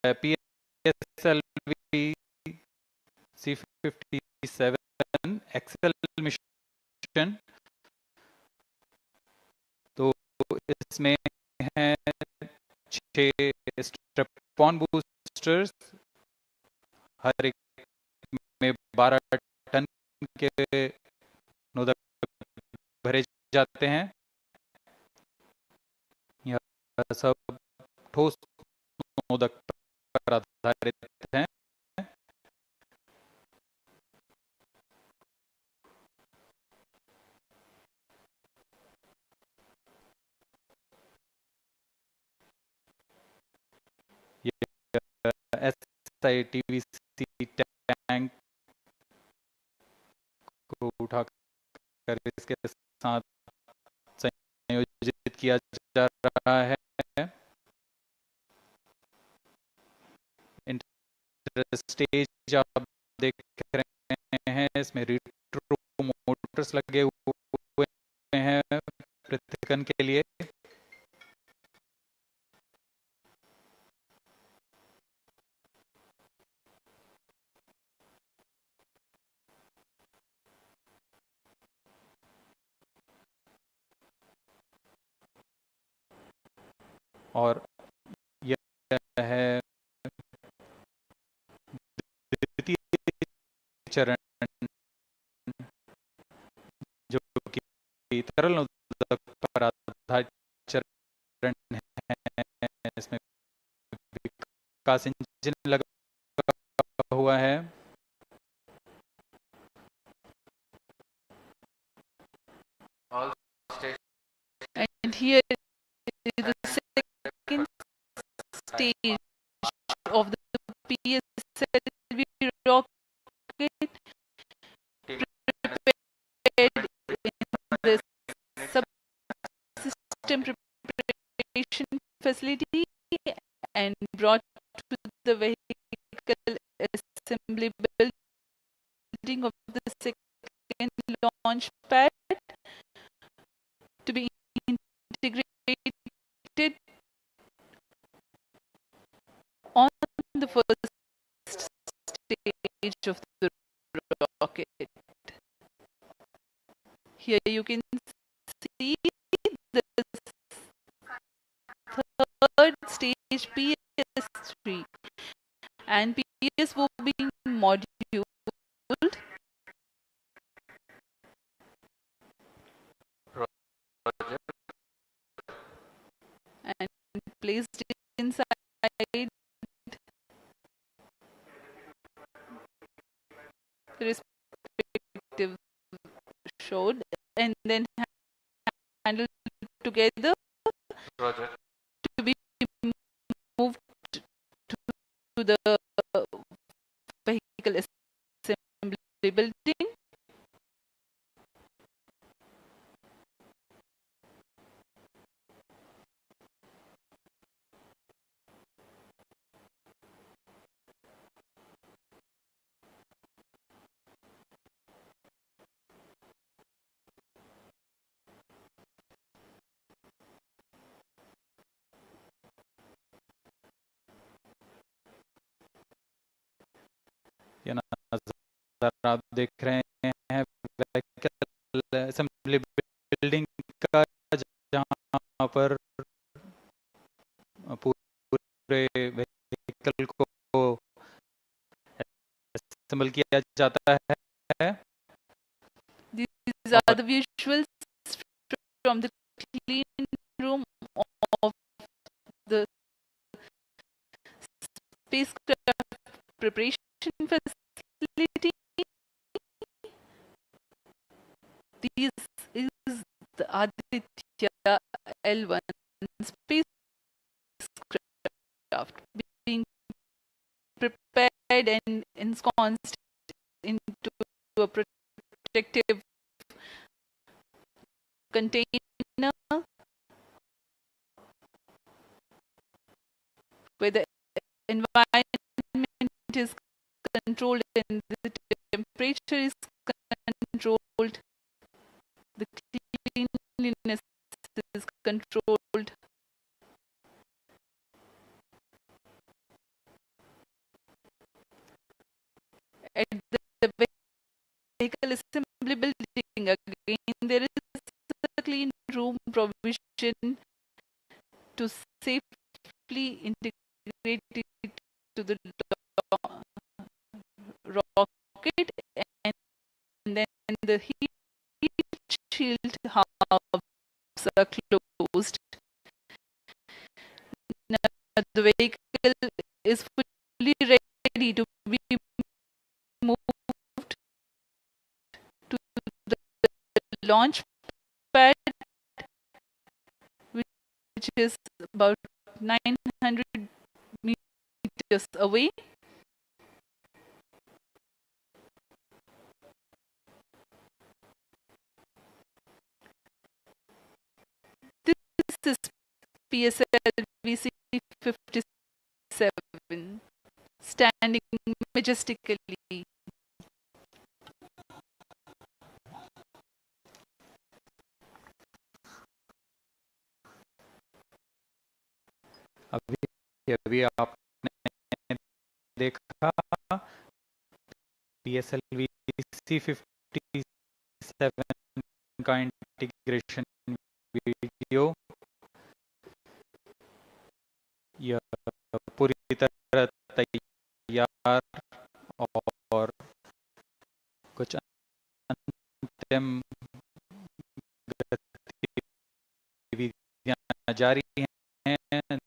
PSLV-C57 Excel mission. तो इसमें है 6 स्ट्रेप-ऑन बूस्टर्स, हर एक में 12 टन के नोदक भरे जाते हैं। यह सब ठोस नोदक पर आधारित हैं। SITVC टैंक को उठाकर इसके साथ संयोजित किया जा रहा है। इंटरस्टेज आप देख रहे हैं, इसमें रिट्रो मोटर्स लगे हुए हैं पृथक्करण के लिए। और यह है द्वितीय चरण, जो कि तरल नोदक पर आधारित चरण है। इसमें विकास इंजन लगा हुआ है। And here is the second stage of the PSLV rocket, prepared in the subsystem preparation facility and brought to the vehicle assembly building of the second launch pad to be integrated on the first stage of the rocket. Here you can see the third stage PS3 and PS will be moduled and placed inside the respective shroud and then handled together to be moved to the vehicle assembly building. ये नज़ारा आप देख रहे हैं vehicle assembly building का, जहाँ पर पूरे व्हीकल को असेंबल किया जाता है। These are the visuals from the clean room of the spacecraft preparation facility. This is the Aditya-L1 spacecraft being prepared and ensconced into a protective container where the environment is controlled and the temperature is controlled, the cleanliness is controlled. at the vehicle assembly building. Again, there is a clean room provision to safely integrate it to the rocket, and then the heat shield halves are closed. Now, the vehicle is fully ready to be moved to the launch pad, which is about 900 meters away. This is PSLV-C57 standing majestically. अभी अभी आपने देखा PSLV C57 का integration video. यह पूरी तरह तैयार और कुछ अंतिम गतिविधियां जारी हैं,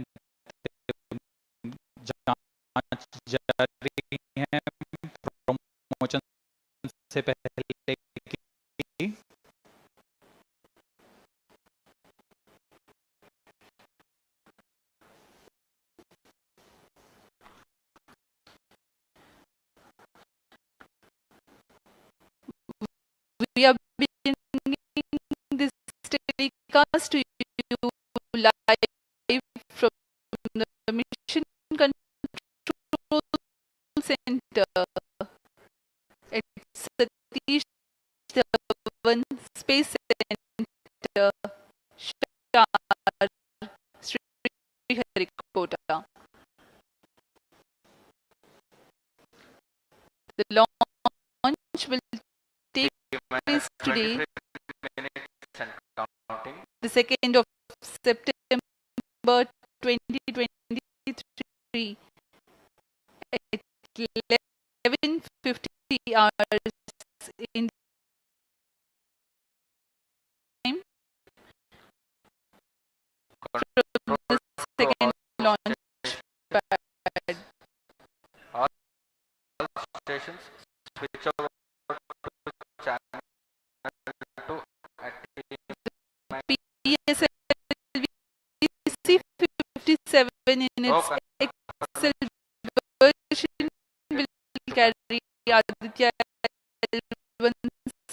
जांच जारी है प्रमोशन से पहले की। We are bringing this telecast to you live from the Mission Control Center at Satish Dhawan Space Centre, SHAR, Sriharikota. The launch will take place today, the 2nd of September 2023 at 11:50 hours in time from the second launch pad. All stations switch over to channel 2 at PSLV-C57 in its Excel version will carry Aditya-L1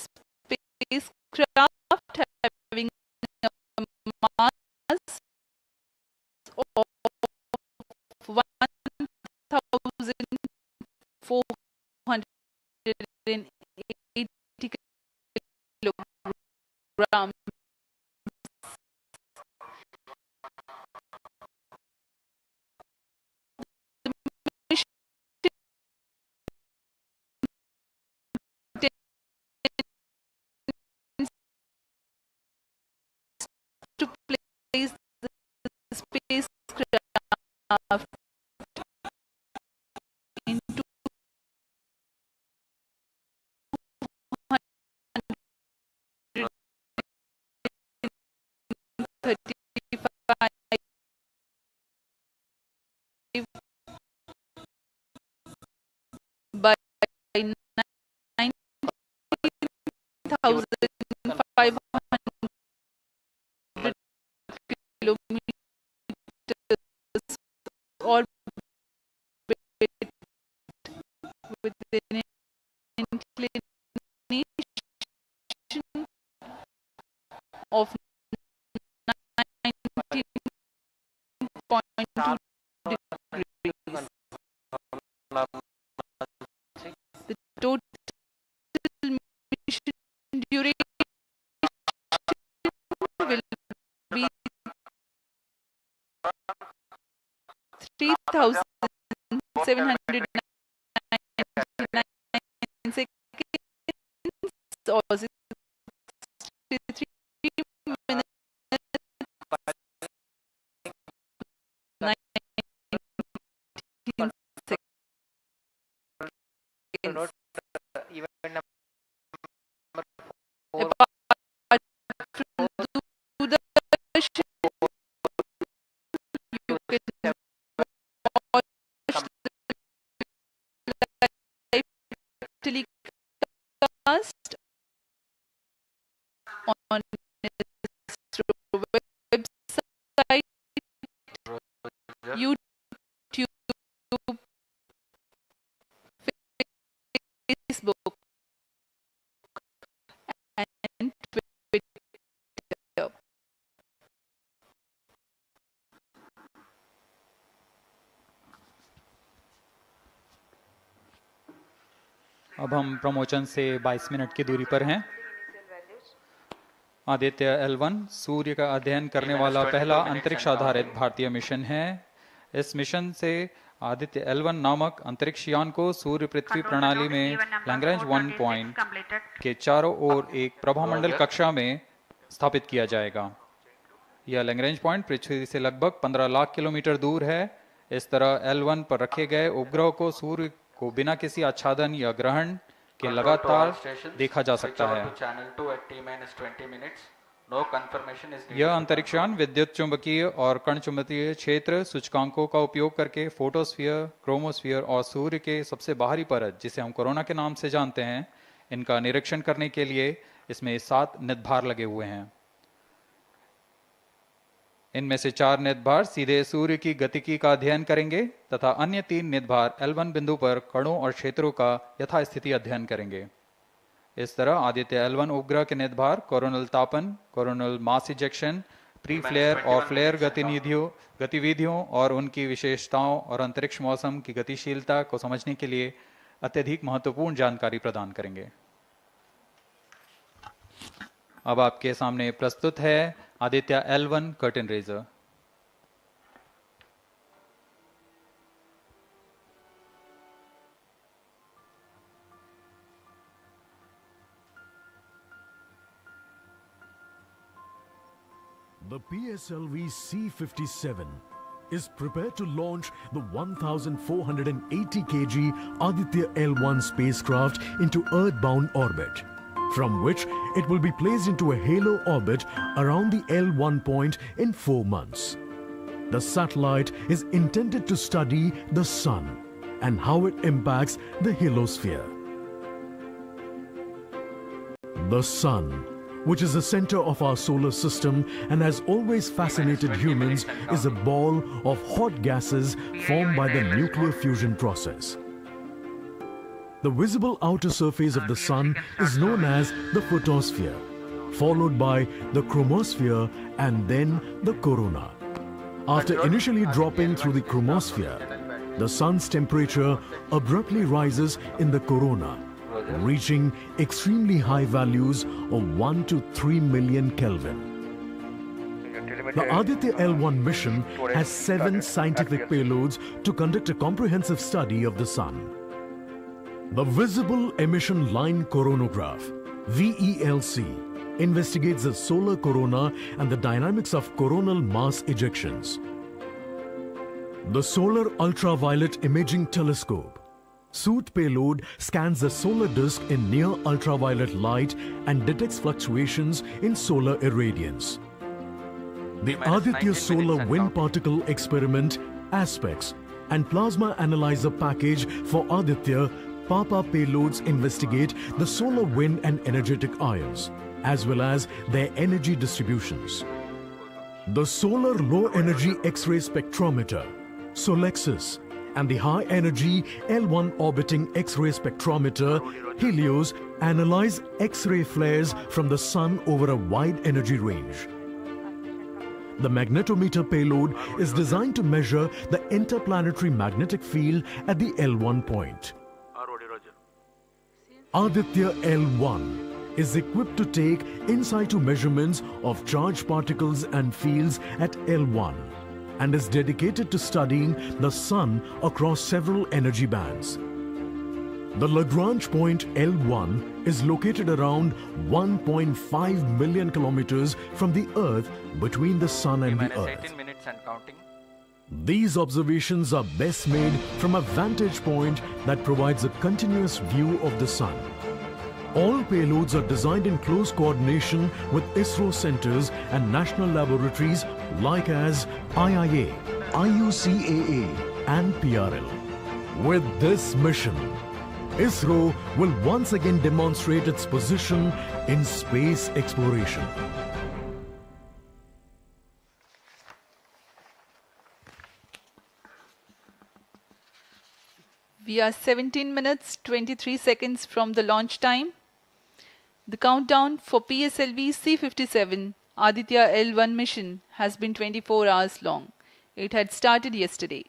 spacecraft having a mass of 1,480 kilograms. To place the spacecraft into 235 by 19,500 kilometers orbit with an inclination of 19.2 degrees. The total mission duration will be 3,799 seconds or 63 minutes 19 seconds. Even number Apart from Doordarshan, you can watch live telecast on ISRO website, YouTube, Facebook, and Twitter. अब हम promotion से 22 minute की दूरी पर हैं। आदित्य-L1 सूर्य का अध्ययन करने वाला पहला अंतरिक्ष आधारित भारतीय मिशन है। इस मिशन से आदित्य-L1 नामक अंतरिक्ष यान को सूर्य पृथ्वी प्रणाली में लैग्रेंज 1 पॉइंट के चारों ओर एक प्रभामंडल कक्षा में स्थापित किया जाएगा। यह लैग्रेंज पॉइंट पृथ्वी से लगभग 15 लाख किलोमीटर दूर है। इस तरह L1 पर रखे गए उपग्रह को सूर्य को बिना किसी आच्छादन या ग्रहण के लगातार देखा जा सकता है। यह अंतरिक्ष यान विद्युत चुंबकीय और कण चुंबकीय क्षेत्र सूचकांकों का उपयोग करके फोटोस्फीयर, क्रोमोस्फीयर और सूर्य के सबसे बाहरी परत, जिसे हम कोरोना के नाम से जानते हैं, इनका निरीक्षण करने के लिए इसमें 7 निदभार लगे हुए हैं। इनमें से 4 निदभार सीधे सूर्य की गतिकी का अध्ययन करेंगे तथा अन्य 3 निदभार L1 बिंदु पर कणों और क्षेत्रों का यथास्थिति अध्ययन करेंगे। इस तरह आदित्य-L1 उपग्रह के निदभार कोरोनल तापन, coronal mass ejection, pre flare और फ्लेयर गतिविधियों और उनकी विशेषताओं और अंतरिक्ष मौसम की गतिशीलता को समझने के लिए अत्यधिक महत्वपूर्ण जानकारी प्रदान करेंगे। अब आपके सामने प्रस्तुत है आदित्य-L1 curtain raiser. The PSLV-C57 is prepared to launch the 1,480 kg Aditya-L1 spacecraft into Earth-bound orbit, from which it will be placed into a halo orbit around the L1 point in 4 months. The satellite is intended to study the Sun and how it impacts the heliosphere. The Sun, which is the center of our solar system and has always fascinated humans, is a ball of hot gases formed by the nuclear fusion process. The visible outer surface of the Sun is known as the photosphere, followed by the chromosphere and then the corona. After initially dropping through the chromosphere, the Sun's temperature abruptly rises in the corona, reaching extremely high values of 1 to 3 million Kelvin. The Aditya-L1 mission has 7 scientific payloads to conduct a comprehensive study of the Sun. The Visible Emission Line Coronagraph, VELC, investigates the solar corona and the dynamics of coronal mass ejections. The Solar Ultraviolet Imaging Telescope, SOOT payload, scans the solar disk in near ultraviolet light and detects fluctuations in solar irradiance. The Aditya Solar Wind Particle Experiment, ASPECS, and Plasma Analyzer Package for Aditya PAPA payloads investigate the solar wind and energetic ions, as well as their energy distributions. The Solar Low Energy X-ray Spectrometer, SOLEXIS, and the High Energy L1 Orbiting X-ray Spectrometer, HELIOS, analyze X-ray flares from the Sun over a wide energy range. The magnetometer payload is designed to measure the interplanetary magnetic field at the L1 point. Aditya-L1 is equipped to take in situ measurements of charged particles and fields at L1 and is dedicated to studying the Sun across several energy bands. The Lagrange point L1 is located around 1.5 million kilometers from the Earth between the Sun and the T-minus Earth. 18 minutes and counting. These observations are best made from a vantage point that provides a continuous view of the Sun. All payloads are designed in close coordination with ISRO centers and national laboratories like as IIA, IUCAA and PRL. With this mission, ISRO will once again demonstrate its position in space exploration. We are 17 minutes 23 seconds from the launch time. The countdown for PSLV-C57 Aditya-L1 mission has been 24 hours long. It had started yesterday.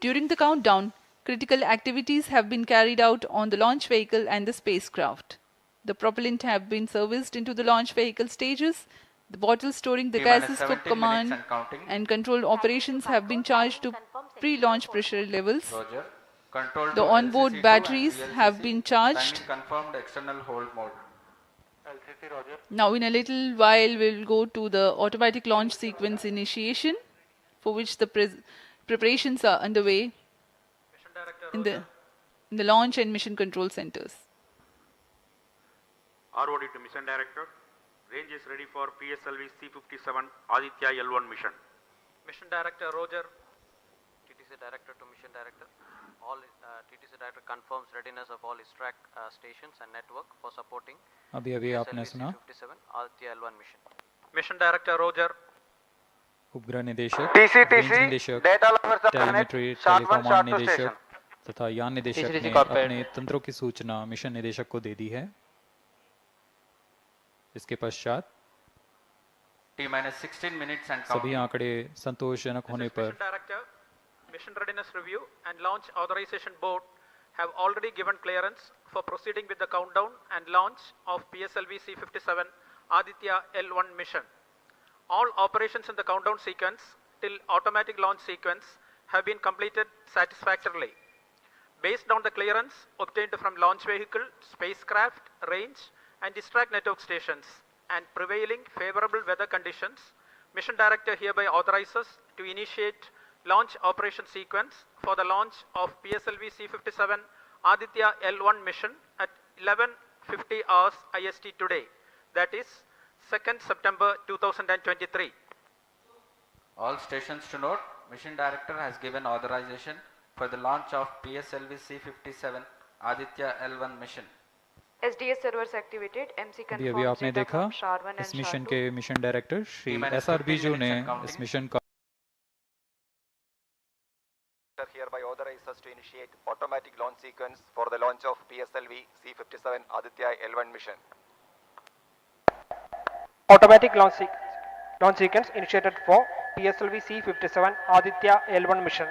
During the countdown, critical activities have been carried out on the launch vehicle and the spacecraft. The propellant have been serviced into the launch vehicle stages. The bottles storing the T-minus gases for 17 command minutes and counting. and control operations have been charged to pre-launch pressure levels. Roger. Control The to onboard LCC2 batteries and have VLCC. been charged. Timing confirmed external hold mode. Now in a little while we'll go to the automatic launch sequence initiation, for which the preparations are underway in the launch and mission control centers. ROD to Mission Director. Range is ready for PSLV-C57 Aditya-L1 mission. Mission Director Roger. TTC Director to Mission Director. All TTC Director confirms readiness of all ISRAC stations and network for supporting अभी आपने सुना PSLV-C57 Aditya-L1 mission. Mission Director Roger. उपग्रह निदेशक, range निदेशक, telemetry, टेलीकमांड निदेशक तथा यान निदेशक ने अपने तंत्रों की सूचना मिशन निदेशक को दे दी है। इसके पश्चात T-minus 16 minutes and सभी counting. आंकड़े संतोषजनक होने पर Mission Director, Mission Readiness Review and Launch Authorization Board have already given clearance for proceeding with the countdown and launch of PSLV-C57 Aditya-L1 mission. All operations in the countdown sequence till automatic launch sequence have been completed satisfactorily. Based on the clearance obtained from launch vehicle, spacecraft, range and distract network stations and prevailing favorable weather conditions, Mission Director hereby authorizes to initiate launch operation sequence for the launch of PSLV-C57 Aditya-L1 mission at 11:50 hours IST today, that is 2nd September 2023. All stations to note, Mission Director has given authorization for the launch of PSLV-C57 Aditya-L1 mission. SDS servers activated. MC अभी confirms आपने data देखा from SHAR 1 इस and mission SHAR 2. के mission director Shri T-minus SR 15 Biju ने minutes and counting. इस mission का Hereby authorizes to initiate automatic launch sequence for the launch of PSLV-C57 Aditya-L1 mission. Automatic launch sequence initiated for PSLV-C57 Aditya-L1 mission.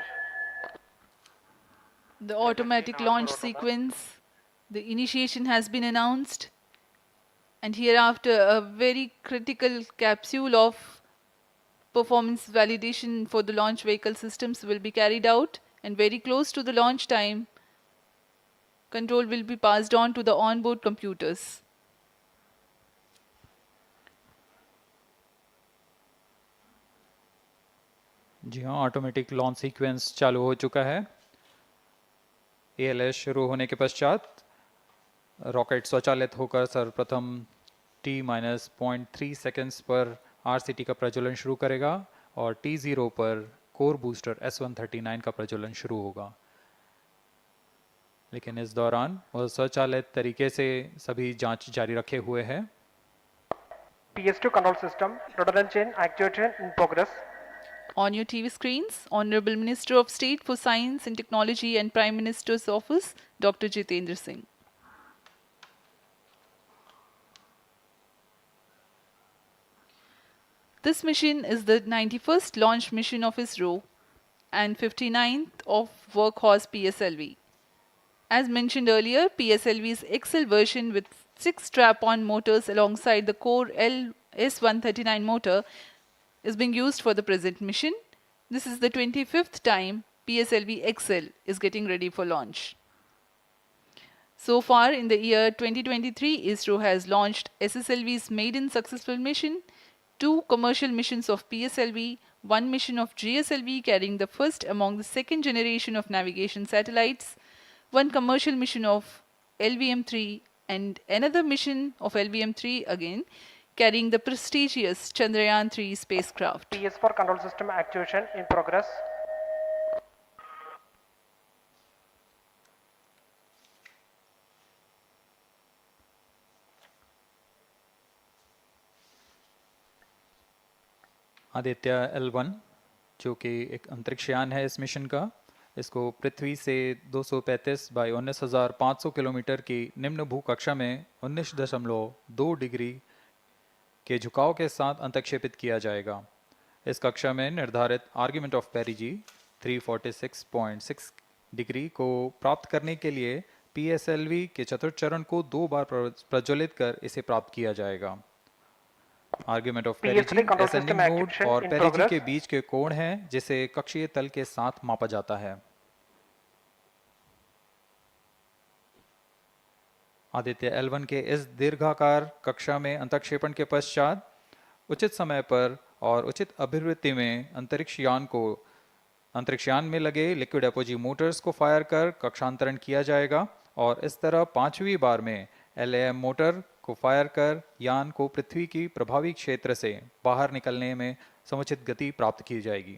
The automatic launch sequence, the initiation has been announced, and hereafter a very critical capsule of performance validation for the launch vehicle systems will be carried out, and very close to the launch time, control will be passed on to the onboard computers. जी हाँ, automatic launch sequence चालू हो चुका है। ALS शुरू होने के पश्चात rocket स्वचालित होकर सर्वप्रथम T-0.3 सेकेंड्स पर RCT का प्रज्वलन शुरू करेगा और T0 पर कोर बूस्टर S139 का प्रज्वलन शुरू होगा। लेकिन इस दौरान वह स्वचालित तरीके से सभी जांच जारी रखे हुए है। PS2 control system, redundant chain actuation in progress. On your TV screens, Honorable Minister of State for Science and Technology and Prime Minister's Office, Dr. Jitendra Singh. This mission is the 91st launch mission of ISRO and 59th of Workhorse PSLV. As mentioned earlier, PSLV's XL version with 6 strap-on motors alongside the core S139 motor is being used for the present mission. This is the 25th time PSLV XL is getting ready for launch. So far in the year 2023, ISRO has launched SSLV's maiden successful mission, 2 commercial missions of PSLV, 1 mission of GSLV carrying the first among the second generation of navigation satellites, 1 commercial mission of LVM-3 and another mission of LVM-3 again carrying the prestigious Chandrayaan-3 spacecraft. PS4 control system activation in progress. आदित्य-L1 जो कि एक अंतरिक्ष यान है इस mission का, इसको पृथ्वी से 235 बाई 19,500 किलोमीटर की निम्न भूकक्षा में 19.2 डिग्री के झुकाव के साथ अंतक्षेपित किया जाएगा। इस कक्षा में निर्धारित आर्ग्यूमेंट ऑफ पेरिजी 346.6 डिग्री को प्राप्त करने के लिए PSLV के चतुर्थ चरण को 2 बार प्रज्वलित कर इसे प्राप्त किया जाएगा। आर्ग्यूमेंट ऑफ पेरिजी असेंडिंग मोड और पेरिजी के बीच के कोण है जिसे कक्षीय तल के साथ मापा जाता है। आदित्य-L1 के इस दीर्घाकार कक्षा में अंतक्षेपण के पश्चात उचित समय पर और उचित अभिवृत्ति में अंतरिक्ष यान में लगे लिक्विड एपोजी मोटर्स को फायर कर कक्षांतरण किया जाएगा और इस तरह 5वीं बार में LAM मोटर को फायर कर यान को पृथ्वी की प्रभावी क्षेत्र से बाहर निकलने में समुचित गति प्राप्त की जाएगी।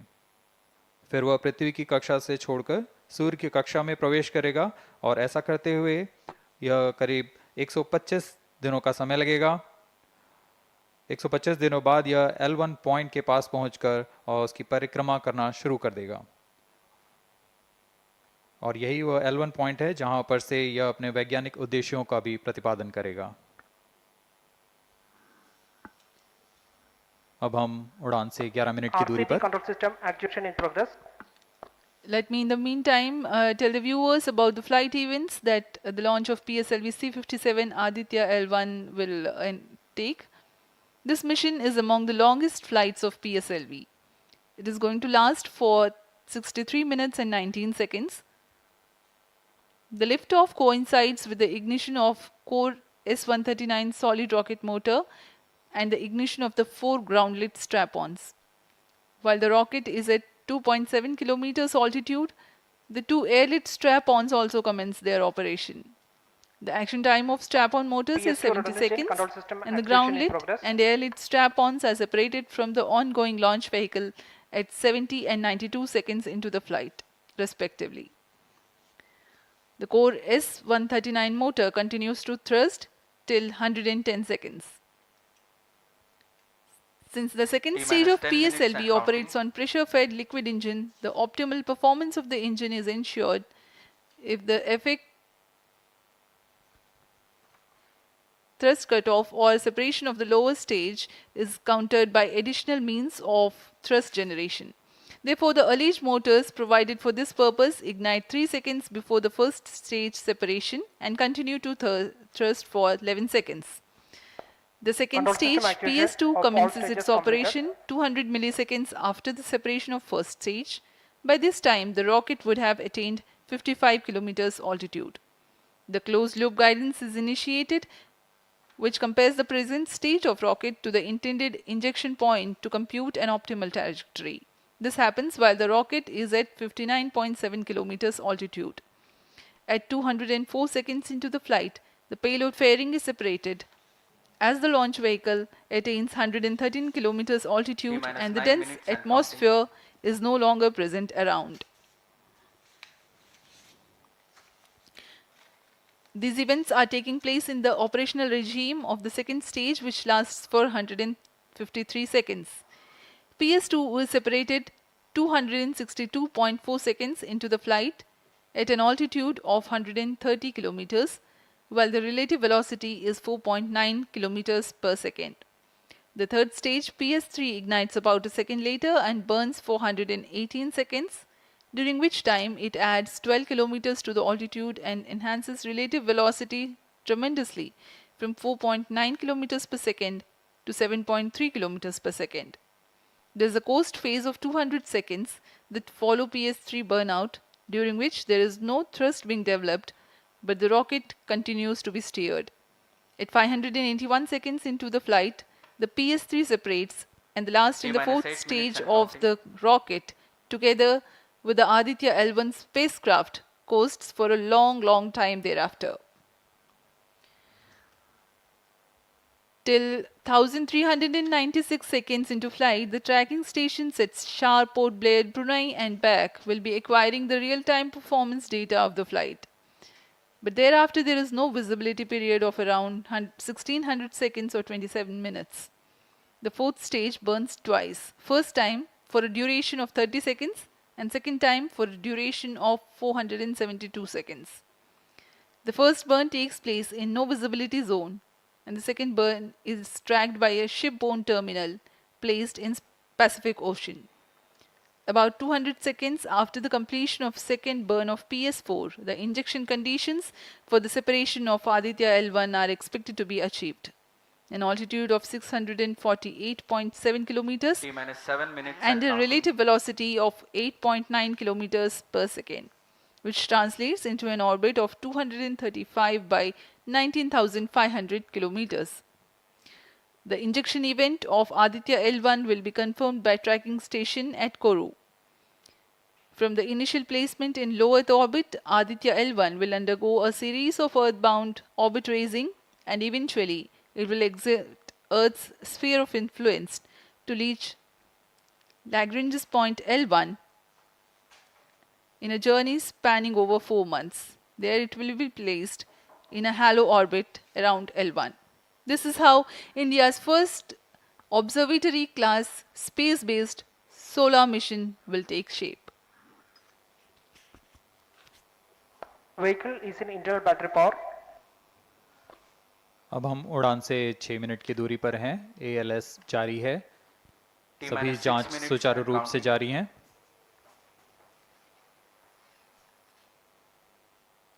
फिर वह पृथ्वी की कक्षा से छोड़कर सूर्य की कक्षा में प्रवेश करेगा और ऐसा करते हुए यह करीब 125 दिनों का समय लगेगा। 125 दिनों बाद यह L1 पॉइंट के पास पहुंचकर और उसकी परिक्रमा करना शुरू कर देगा और यही वह L1 पॉइंट है जहां पर से यह अपने वैज्ञानिक उद्देश्यों का भी प्रतिपादन करेगा। अब हम उड़ान से 11 मिनट की दूरी पर control system activation in progress. Let me in the meantime tell the viewers about the flight events that the launch of PSLV-C57 Aditya-L1 will take. This mission is among the longest flights of PSLV. It is going to last for 63 minutes and 19 seconds. The liftoff coincides with the ignition of core S139 solid rocket motor and the ignition of the 4 ground-lit strap-ons. While the rocket is at 2.7 kilometers altitude, the 2 air-lit strap-ons also commence their operation. The action time of strap-on motors is 70 seconds and the ground-lit and air-lit strap-ons are separated from the ongoing launch vehicle at 70 and 92 seconds into the flight, respectively. The core S139 motor continues to thrust till 110 seconds. Since the second stage of PSLV operates on pressure-fed liquid engine, the optimal performance of the engine is ensured if the effect thrust cutoff or separation of the lower stage is countered by additional means of thrust generation. Therefore, the alleged motors provided for this purpose ignite 3 seconds before the first stage separation and continue to thrust for 11 seconds. The second stage, PS2, commences its operation 200 milliseconds after the separation of first stage. By this time, the rocket would have attained 55 kilometers altitude. The closed-loop guidance is initiated, which compares the present state of rocket to the intended injection point to compute an optimal trajectory. This happens while the rocket is at 59.7 kilometers altitude. At 204 seconds into the flight, the payload fairing is separated as the launch vehicle attains 113 kilometers altitude and the dense atmosphere is no longer present around. These events are taking place in the operational regime of the second stage, which lasts for 153 seconds. PS2 was separated 262.4 seconds into the flight at an altitude of 130 kilometers, while the relative velocity is 4.9 kilometers per second. The third stage, PS3, ignites about a second later and burns for 118 seconds, during which time it adds 12 kilometers to the altitude and enhances relative velocity tremendously from 4.9 kilometers per second to 7.3 kilometers per second. There is a coast phase of 200 seconds that follow PS3 burnout, during which there is no thrust being developed, but the rocket continues to be steered. At 581 seconds into the flight, the PS3 separates and the last and the T-minus 8 fourth minutes stage and of counting. the rocket, together with the Aditya-L1 spacecraft, coasts for a long time thereafter. Till 1396 seconds into flight, the tracking stations at SHAR, Port Blair, Brunei and back will be acquiring the real-time performance data of the flight. But thereafter there is no visibility period of around 1600 seconds or 27 minutes. The fourth stage burns twice. First time for a duration of 30 seconds and second time for a duration of 472 seconds. The first burn takes place in no visibility zone and the second burn is tracked by a shipborne terminal placed in Pacific Ocean. About 200 seconds after the completion of second burn of PS4, the injection conditions for the separation of Aditya-L1 are expected to be achieved. An altitude of 648.7 kilometers T-minus 7 minutes and a counting. relative velocity of 8.9 kilometers per second, which translates into an orbit of 235 by 19,500 kilometers. The injection event of Aditya-L1 will be confirmed by tracking station at Kourou. From the initial placement in low Earth orbit, Aditya-L1 will undergo a series of earthbound orbit raising and eventually it will exit Earth's sphere of influence to reach Lagrange's point L1 in a journey spanning over 4 months. There it will be placed in a halo orbit around L1. This is how India's first observatory class space-based solar mission will take shape. Vehicle is in internal battery power. अब हम उड़ान से 6 minute की दूरी पर हैं। ALS जारी है। सभी T-minus 6 जांच minutes सुचारू and रूप से counting. जारी हैं।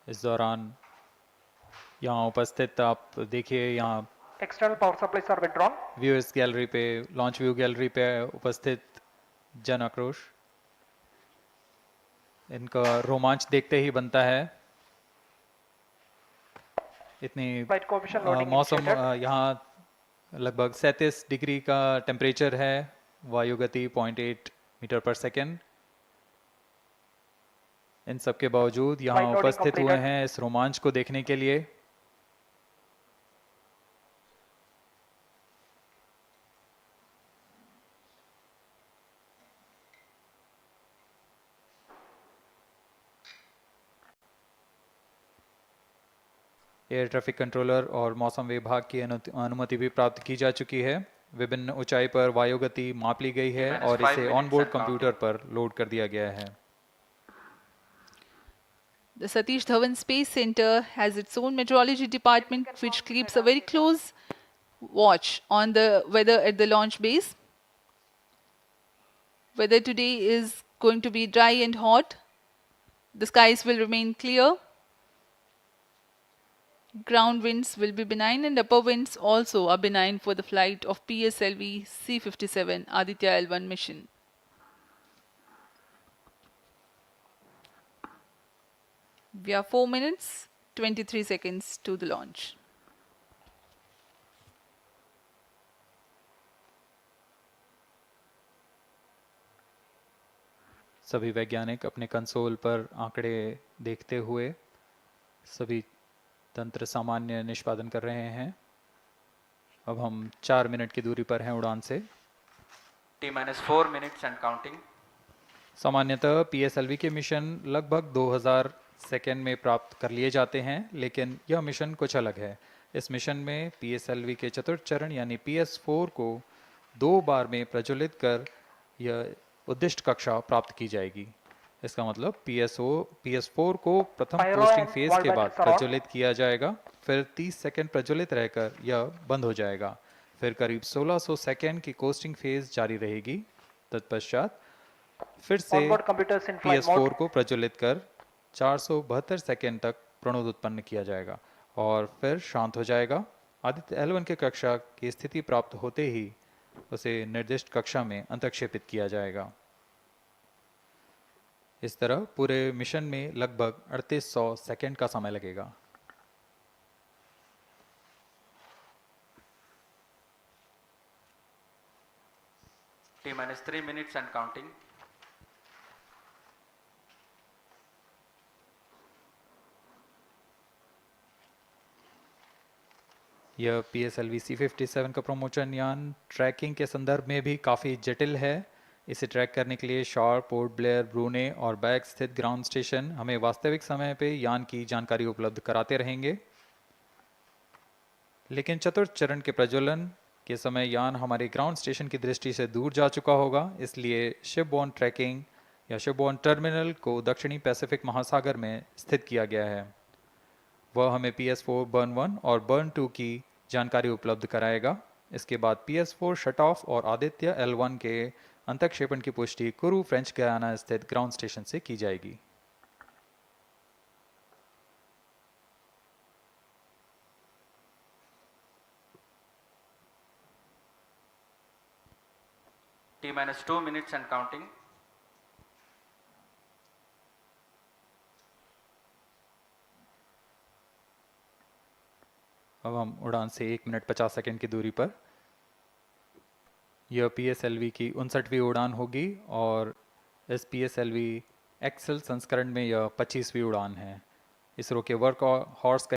इस दौरान यहाँ उपस्थित आप देखिए, यहाँ External power supplies are withdrawn. Viewers gallery पे, लॉन्च व्यू गैलरी पे उपस्थित जन आक्रोश, इनका रोमांच देखते ही बनता है। इतनी Flight coefficient loading मौसम initiated. यहाँ लगभग 37 डिग्री का टेम्परेचर है, वायु गति 0.8 मीटर पर सेकेंड। इन सब के बावजूद यहाँ Flight loading उपस्थित हुए completed. हैं इस रोमांच को देखने के लिए। एयर ट्रैफिक कंट्रोलर और मौसम विभाग की अनुमति भी प्राप्त की जा चुकी है। विभिन्न ऊंचाई पर वायु गति माप ली गई है और इसे ऑनबोर्ड कंप्यूटर पर लोड कर दिया गया है। The Satish Dhawan Space Centre has its own meteorology department which keeps a very close watch on the weather at the launch base. Weather today is going to be dry and hot. The skies will remain clear. Ground winds will be benign and upper winds also are benign for the flight of PSLV-C57 Aditya-L1 mission. We are 4 minutes, 23 seconds to the launch. सभी वैज्ञानिक अपने console पर आंकड़े देखते हुए सभी तंत्र सामान्य निष्पादन कर रहे हैं। अब हम 4 मिनट की दूरी पर हैं उड़ान से। T-minus 4 minutes and counting. सामान्यतः PSLV के मिशन लगभग 2000 सेकेंड में प्राप्त कर लिए जाते हैं, लेकिन यह मिशन कुछ अलग है। इस मिशन में PSLV के चतुर्थ चरण यानी PS4 को 2 बार में प्रज्वलित कर यह उद्दिष्ट कक्षा प्राप्त की जाएगी। इसका मतलब PS4 को प्रथम कोस्टिंग फेज के बाद प्रज्वलित किया जाएगा, फिर 30 सेकेंड प्रज्वलित रहकर यह बंद हो जाएगा, फिर करीब 1600 सेकेंड की कोस्टिंग फेज जारी रहेगी। तत्पश्चात फिर से PS4 को प्रज्वलित कर 472 सेकेंड तक प्रणोद उत्पन्न किया जाएगा और फिर शांत हो जाएगा। आदित्य-L1 के कक्षा की स्थिति प्राप्त होते ही उसे निर्दिष्ट कक्षा में अंतक्षेपित किया जाएगा। इस तरह पूरे मिशन में लगभग 3800 सेकंड का समय लगेगा। T minus 3 minutes and counting. यह PSLV C57 का प्रमोशन यान ट्रैकिंग के संदर्भ में भी काफ़ी जटिल है। इसे ट्रैक करने के लिए शार, पोर्ट ब्लेयर, ब्रूने और बैग स्थित ग्राउंड स्टेशन हमें वास्तविक समय पे यान की जानकारी उपलब्ध कराते रहेंगे। लेकिन चतुर्थ चरण के प्रज्वलन के समय यान हमारे ग्राउंड स्टेशन की दृष्टि से दूर जा चुका होगा, इसलिए शिपबोर्न ट्रैकिंग या शिपबोर्न टर्मिनल को दक्षिणी पैसिफिक महासागर में स्थित किया गया है। वह हमें PS4 बर्न 1 और बर्न 2 की जानकारी उपलब्ध कराएगा। इसके बाद PS4 शट ऑफ और आदित्य-L1 के अंतक्षेपण की पुष्टि कुरु फ्रेंच गयाना स्थित ग्राउंड स्टेशन से की जाएगी। T minus 2 minutes and counting. अब हम उड़ान से 1 मिनट 50 सेकंड की दूरी पर। यह PSLV की 59वीं उड़ान होगी और इस PSLV एक्सेल संस्करण में यह 25वीं उड़ान है। इसरो के वर्क हॉर्स